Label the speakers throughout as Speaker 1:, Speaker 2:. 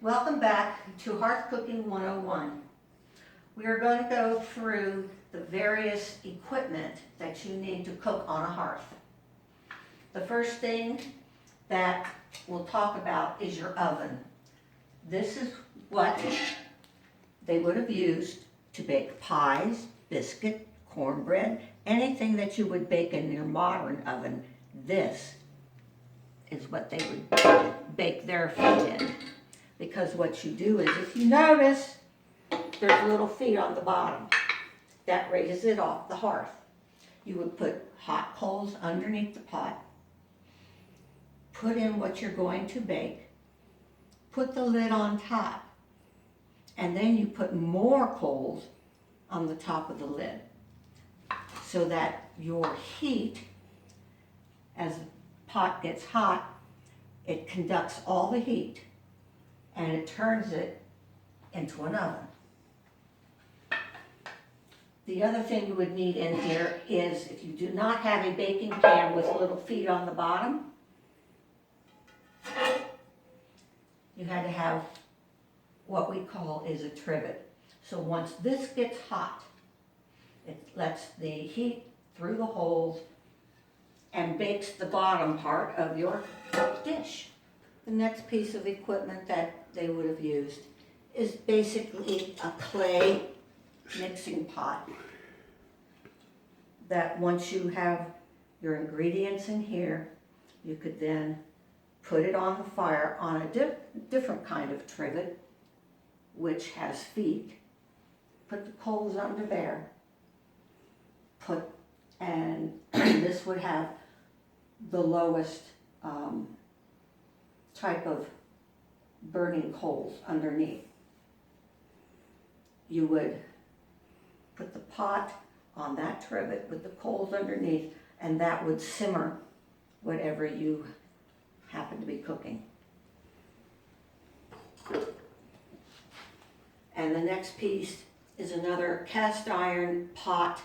Speaker 1: Welcome back to Hearth Cooking 101. We are going to go through the various equipment that you need to cook on a hearth. The first thing that we'll talk about is your oven. This is what they would have used to bake pies, biscuit, cornbread, anything that you would bake in your modern oven. This is what they would bake their food in. Because what you do is, if you notice, there's little feet on the bottom that raises it off the hearth. You would put hot coals underneath the pot, put in what you're going to bake, put the lid on top, and then you put more coals on the top of the lid so that your heat, as the pot gets hot, it conducts all the heat and it turns it into an oven. The other thing you would need in here is, if you do not have a baking pan with little feet on the bottom, you had to have what we call is a trivet. So once this gets hot, it lets the heat through the holes and bakes the bottom part of your dish. The next piece of equipment that they would have used is basically a clay mixing pot that once you have your ingredients in here, you could then put it on the fire on a different kind of trivet, which has feet. Put the coals under there, and this would have the lowest type of burning coals underneath. You would put the pot on that trivet with the coals underneath, and that would simmer whatever you happen to be cooking. And the next piece is another cast iron pot,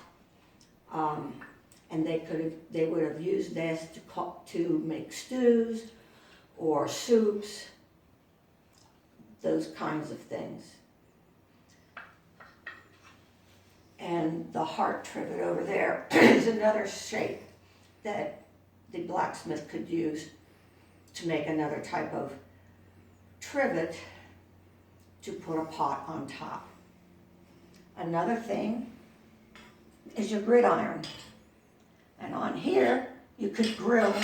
Speaker 1: and they would have used this to make stews or soups, those kinds of things. And the heart trivet over there is another shape that the blacksmith could use to make another type of trivet to put a pot on top. Another thing is your gridiron. And on here, you could grill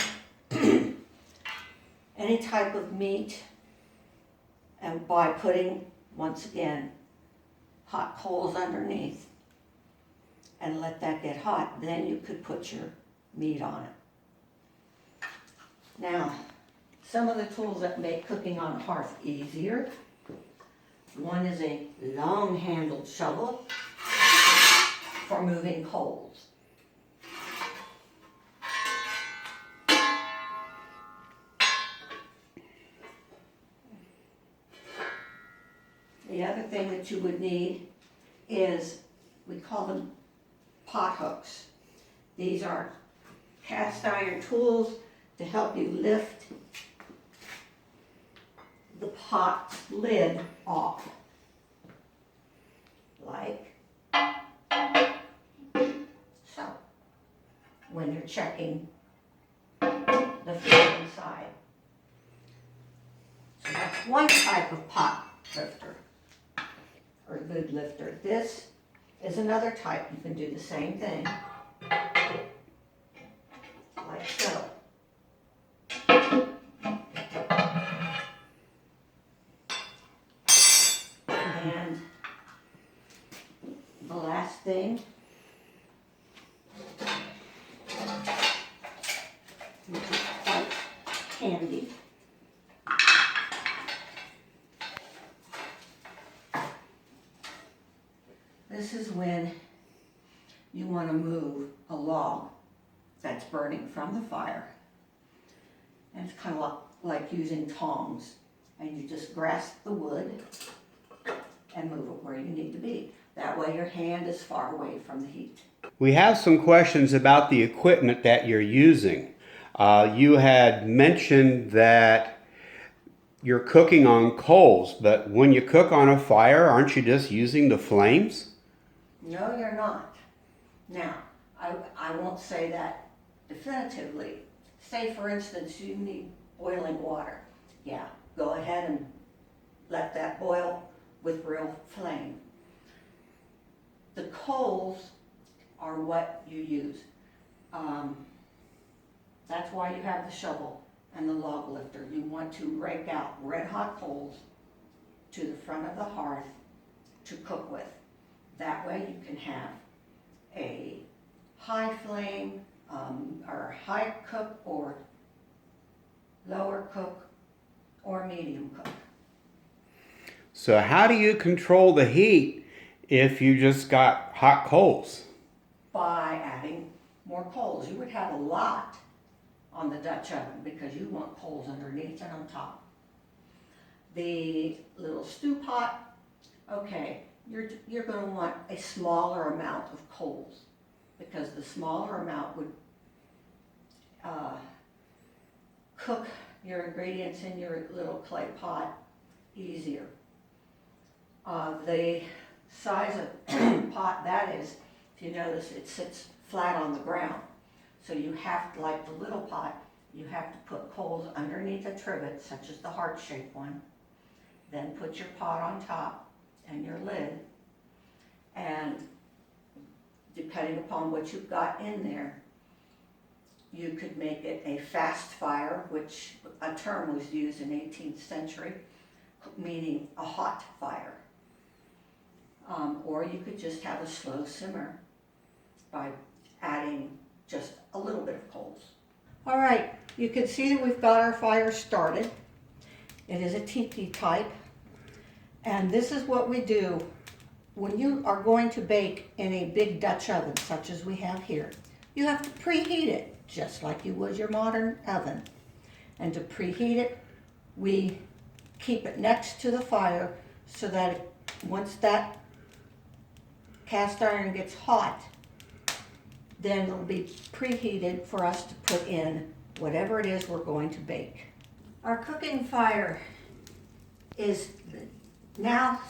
Speaker 1: any type of meat, and by putting, once again, hot coals underneath and let that get hot, then you could put your meat on it. Now, some of the tools that make cooking on a hearth easier. One is a long-handled shovel for moving coals. The other thing that you would need is, we call them pot hooks. These are cast iron tools to help you lift the pot lid off, like so, when you're checking the food inside. So that's one type of pot lifter or lid lifter. This is another type. You can do the same thing, like so. And the last thing, which is quite handy, this is when you want to move a log that's burning from the fire. And it's kind of like using tongs. And you just grasp the wood and move it where you need to be. That way your hand is far away from the heat.
Speaker 2: We have some questions about the equipment that you're using. You had mentioned that you're cooking on coals, but when you cook on a fire, aren't you just using the flames?
Speaker 1: No, you're not. Now, I won't say that definitively. Say, for instance, you need boiling water. Yeah, go ahead and let that boil with real flame. The coals are what you use. That's why you have the shovel and the log lifter. You want to rake out red hot coals to the front of the hearth to cook with. That way you can have a high flame, or high cook, or lower cook, or medium cook.
Speaker 2: So how do you control the heat if you just got hot coals?
Speaker 1: By adding more coals. You would have a lot on the Dutch oven because you want coals underneath and on top. The little stew pot, okay, you're going to want a smaller amount of coals because the smaller amount would cook your ingredients in your little clay pot easier. The size of pot that is, if you notice, it sits flat on the ground. So you have to, like the little pot, you have to put coals underneath a trivet, such as the heart-shaped one. Then put your pot on top and your lid. And depending upon what you've got in there, you could make it a fast fire, which a term was used in 18th century, meaning a hot fire. Or you could just have a slow simmer by adding just a little bit of coals. All right, you can see that we've got our fire started. It is a teepee type. And this is what we do when you are going to bake in a big Dutch oven, such as we have here. You have to preheat it, just like you would your modern oven. And to preheat it, we keep it next to the fire so that once that cast iron gets hot, then it'll be preheated for us to put in whatever it is we're going to bake. Our cooking fire is now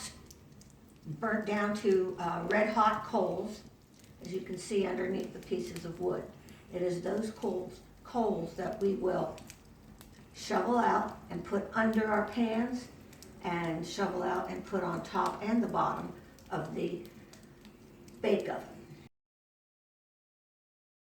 Speaker 1: burnt down to red hot coals, as you can see underneath the pieces of wood. It is those coals that we will shovel out and put under our pans and shovel out and put on top and the bottom of the bake oven.